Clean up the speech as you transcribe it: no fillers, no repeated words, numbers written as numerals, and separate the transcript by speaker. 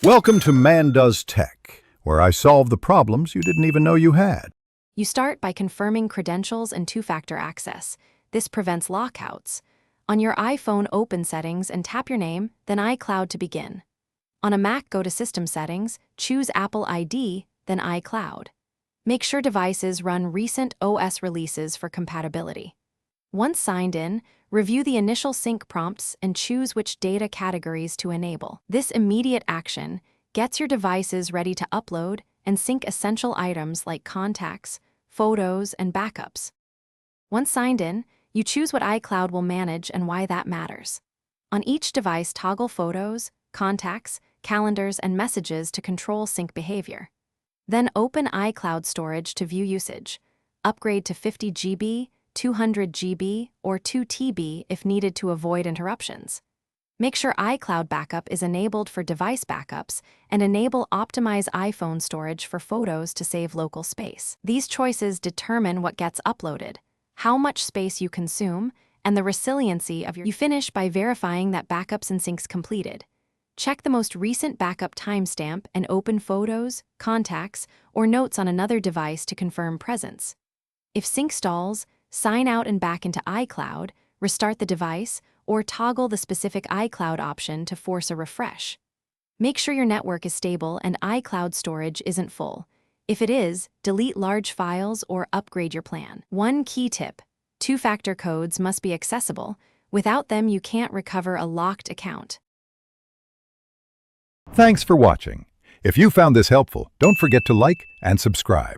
Speaker 1: Welcome to Man Does Tech, where I solve the problems you didn't even know you had.
Speaker 2: You start by confirming credentials and two-factor access. This prevents lockouts. On your iPhone, open Settings and tap your name, then iCloud to begin. On a Mac, go to System Settings, choose Apple ID, then iCloud. Make sure devices run recent OS releases for compatibility. Once signed in, review the initial sync prompts and choose which data categories to enable. This immediate action gets your devices ready to upload and sync essential items like contacts, photos, and backups. Once signed in, you choose what iCloud will manage and why that matters. On each device, toggle photos, contacts, calendars, and messages to control sync behavior. Then open iCloud storage to view usage. Upgrade to 50 GB, 200 GB, or 2 TB if needed to avoid interruptions. Make sure iCloud backup is enabled for device backups and enable Optimize iPhone storage for photos to save local space. These choices determine what gets uploaded, how much space you consume, and the resiliency of your. You finish by verifying that backups and syncs completed. Check the most recent backup timestamp and open photos, contacts, or notes on another device to confirm presence. If sync stalls, sign out and back into iCloud, restart the device, or toggle the specific iCloud option to force a refresh. Make sure your network is stable and iCloud storage isn't full. If it is, delete large files or upgrade your plan. One key tip: two-factor codes must be accessible. Without them, you can't recover a locked account.
Speaker 1: Thanks for watching. If you found this helpful, don't forget to like and subscribe.